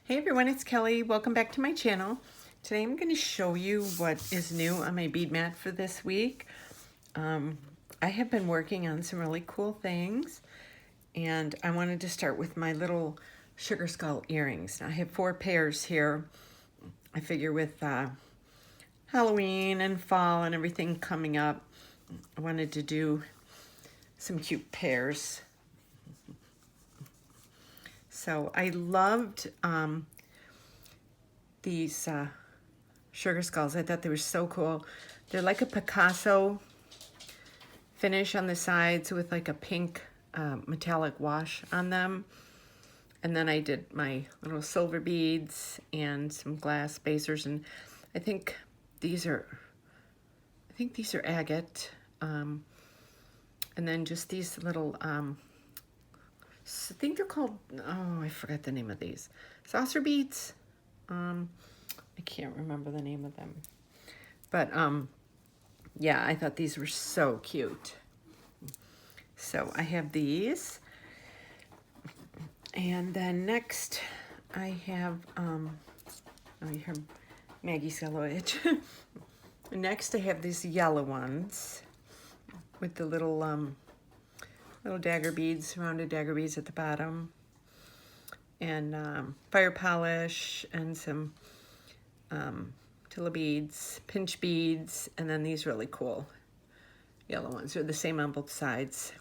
Hey everyone, it's Kelly. Welcome back to my channel. Today I'm going to show you what is new on my bead mat for this week. I have been working on some really cool things, and I wanted to start with my little sugar skull earrings. I have 4 pairs here. I figure with Halloween and fall and everything coming up, I wanted to do some cute pairs. So I loved these sugar skulls. I thought they were so cool. They're like a Picasso finish on the sides with like a pink metallic wash on them. And then I did my little silver beads and some glass spacers, and I think these are agate. And then just these little I think they're called, oh, I forgot the name of these. Saucer beads? I can't remember the name of them. But, yeah, I thought these were so cute. So I have these. And then next I have, oh, you heard Maggie's yellow itch. Next I have these yellow ones with the little dagger beads, rounded dagger beads at the bottom, and fire polish, and some tilla beads, pinch beads, and then these really cool yellow ones. They're the same on both sides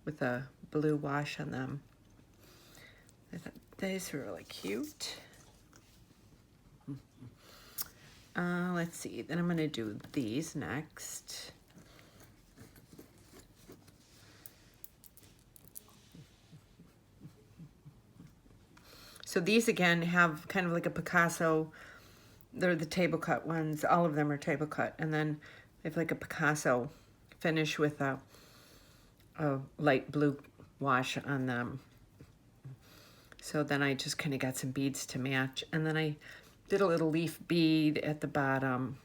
with a blue wash on them. I thought these were really cute. Let's see, then I'm going to do these next. So these again have kind of like a Picasso. They're the table cut ones. All of them are table cut. And then they have like a Picasso finish with a light blue wash on them. So then I just kind of got some beads to match. And then I did a little leaf bead at the bottom.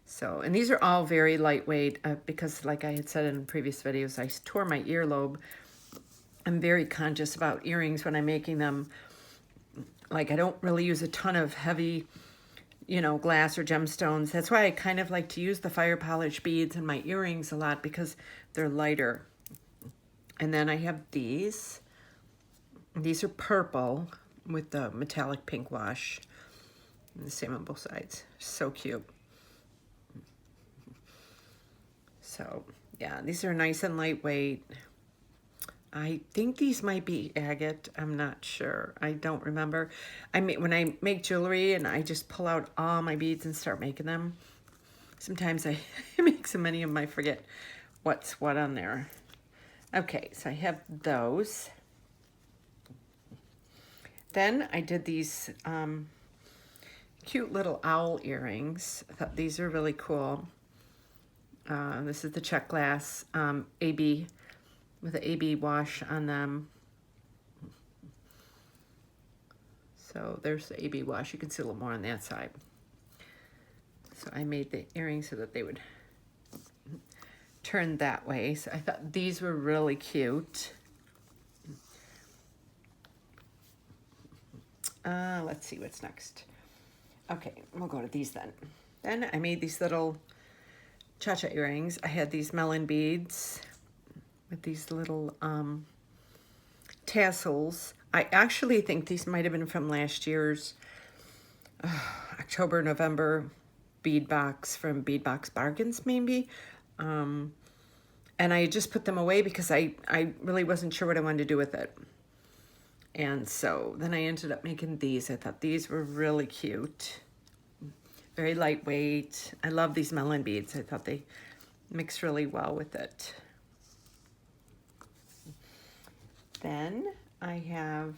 So, and these are all very lightweight because like I had said in previous videos, I tore my earlobe. I'm very conscious about earrings when I'm making them. Like, I don't really use a ton of heavy, glass or gemstones. That's why I kind of like to use the fire polish beads in my earrings a lot, because they're lighter. And then I have these. These are purple with the metallic pink wash. And the same on both sides. So cute. So, yeah, these are nice and lightweight. I think these might be agate. I'm not sure. I don't remember. When I make jewelry and I just pull out all my beads and start making them, sometimes I make so many of them I forget what's what on there. Okay, so I have those. Then I did these cute little owl earrings. I thought these are really cool. This is the check glass AB with an AB wash on them. So there's the AB wash. You can see a little more on that side. So I made the earrings so that they would turn that way. So I thought these were really cute. Let's see what's next. Okay, we'll go to these then. Then I made these little cha-cha earrings. I had these melon beads with these little tassels. I actually think these might have been from last year's October, November bead box from Bead Box Bargains, maybe. And I just put them away because I really wasn't sure what I wanted to do with it. And so then I ended up making these. I thought these were really cute. Very lightweight. I love these melon beads. I thought they mix really well with it. Then I have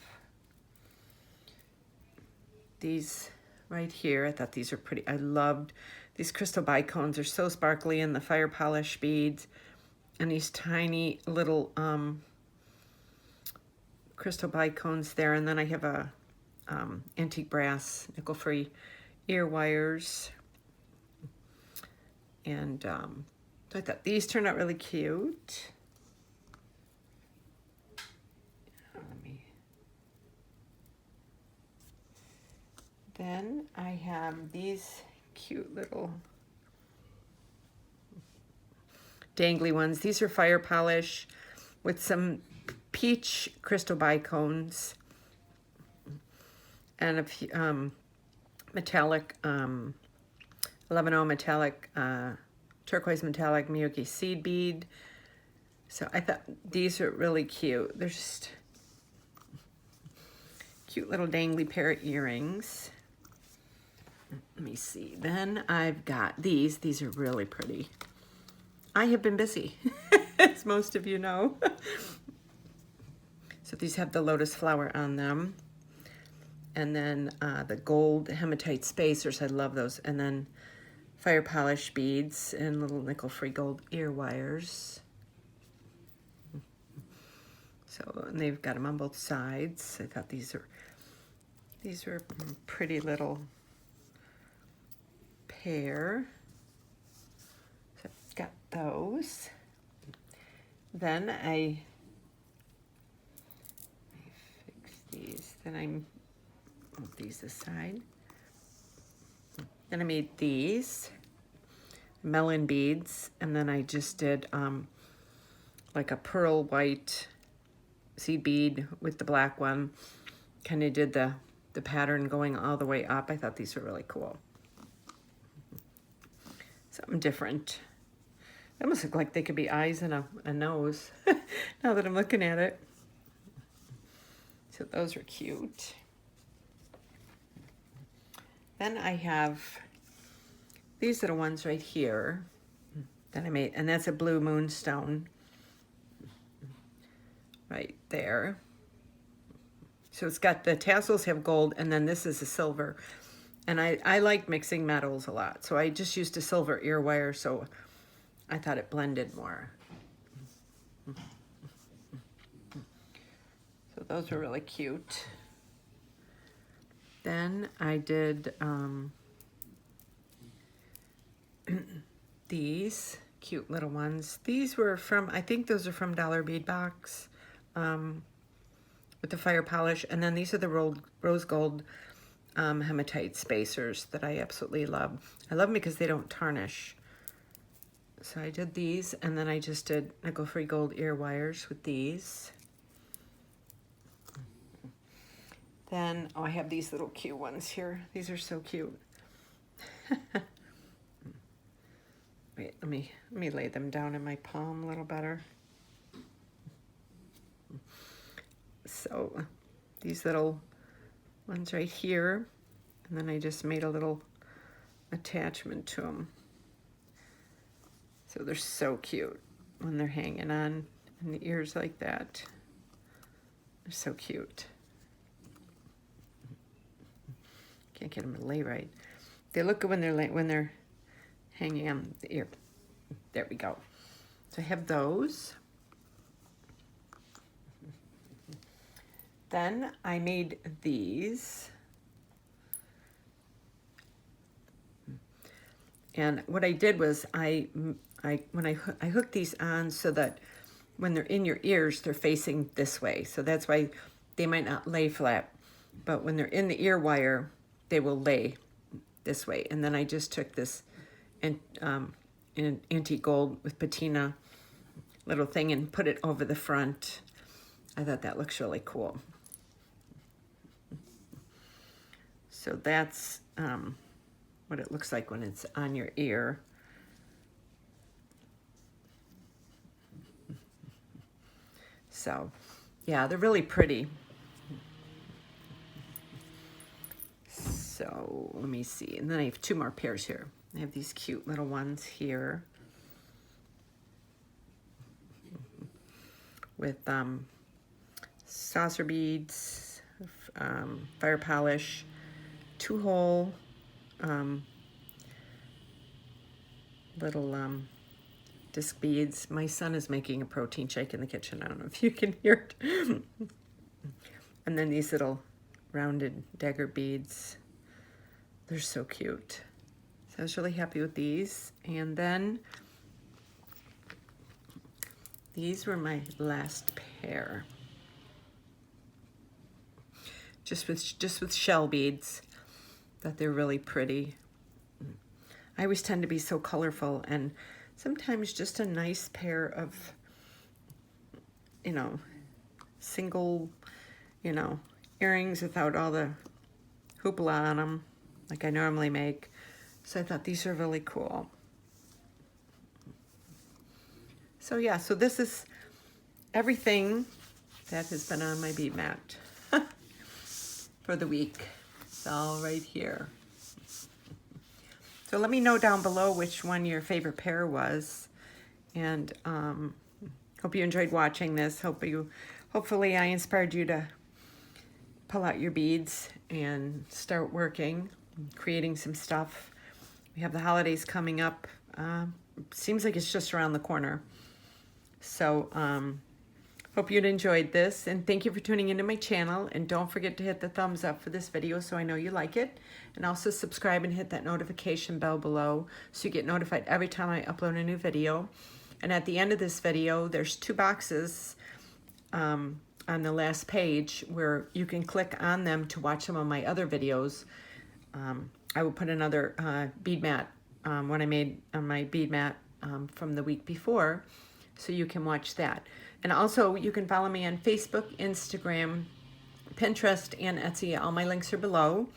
these right here. I thought these are pretty. I loved these crystal bicones. They're so sparkly, and the fire polish beads, and these tiny little crystal bicones there. And then I have a antique brass nickel-free ear wires. And so I thought these turned out really cute. Then I have these cute little dangly ones. These are fire polish with some peach crystal bicones and a few, metallic, 11O metallic, turquoise metallic Miyuki seed bead. So I thought these are really cute. They're just cute little dangly pair of earrings. Let me see. Then I've got these. These are really pretty. I have been busy, as most of you know. So these have the lotus flower on them. And then the gold hematite spacers. I love those. And then fire polish beads and little nickel-free gold ear wires. So, and they've got them on both sides. I thought these were pretty little pair. So I've got those. Then I fix these. Then I move these aside. Then I made these melon beads, and then I just did like a pearl white seed bead with the black one. Kind of did the pattern going all the way up. I thought these were really cool. Something different. They almost look like they could be eyes and a nose now that I'm looking at it. So those are cute. Then I have these little ones right here that I made, and that's a blue moonstone right there. So it's got the tassels have gold, and then this is a silver. And I like mixing metals a lot, so I just used a silver ear wire, so I thought it blended more. So those were really cute. Then I did these cute little ones. These were from, I think those are from Dollar Bead Box with the fire polish. And then these are the rose gold hematite spacers that I absolutely love. I love them because they don't tarnish. So I did these, and then I just did nickel-free gold ear wires with these. Then, oh, I have these little cute ones here. These are so cute. Wait, let me lay them down in my palm a little better. So these little ones right here, and then I just made a little attachment to them. So they're so cute when they're hanging on in the ears like that. They're so cute. Can't get them to lay right. They look good when they're hanging on the ear. There we go. So I have those. Then I made these. And what I did was I hooked these on so that when they're in your ears, they're facing this way. So that's why they might not lay flat. But when they're in the ear wire, they will lay this way. And then I just took this and in antique gold with patina little thing and put it over the front. I thought that looks really cool. So that's what it looks like when it's on your ear. So yeah, they're really pretty. So let me see. And then I have two more pairs here. I have these cute little ones here with saucer beads, fire polish, 2-hole little disc beads. My son is making a protein shake in the kitchen. I don't know if you can hear it. And then these little rounded dagger beads. They're so cute. So I was really happy with these. And then these were my last pair. Just with shell beads. that they're really pretty. I always tend to be so colorful, and sometimes just a nice pair of, you know, single, you know, earrings without all the hoopla on them like I normally make. So I thought these are really cool. So yeah, so this is everything that has been on my bead mat for the week. It's all right here. So let me know down below which one your favorite pair was. And hope you enjoyed watching this. Hopefully I inspired you to pull out your beads and start working, creating some stuff. We have the holidays coming up. Seems like it's just around the corner. So hope you'd enjoyed this, and thank you for tuning into my channel. And don't forget to hit the thumbs up for this video so I know you like it. And also subscribe and hit that notification bell below so you get notified every time I upload a new video. And at the end of this video, there's 2 boxes on the last page where you can click on them to watch some of my other videos. I will put another bead mat, one I made on my bead mat from the week before, so you can watch that. And also you can follow me on Facebook, Instagram, Pinterest, and Etsy. All my links are below.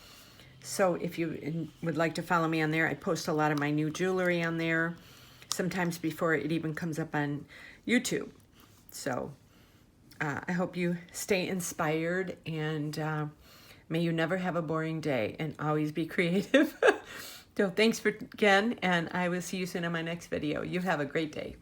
So if you would like to follow me on there, I post a lot of my new jewelry on there, sometimes before it even comes up on YouTube. So I hope you stay inspired, and may you never have a boring day, and always be creative. So thanks again, and I will see you soon in my next video. You have a great day.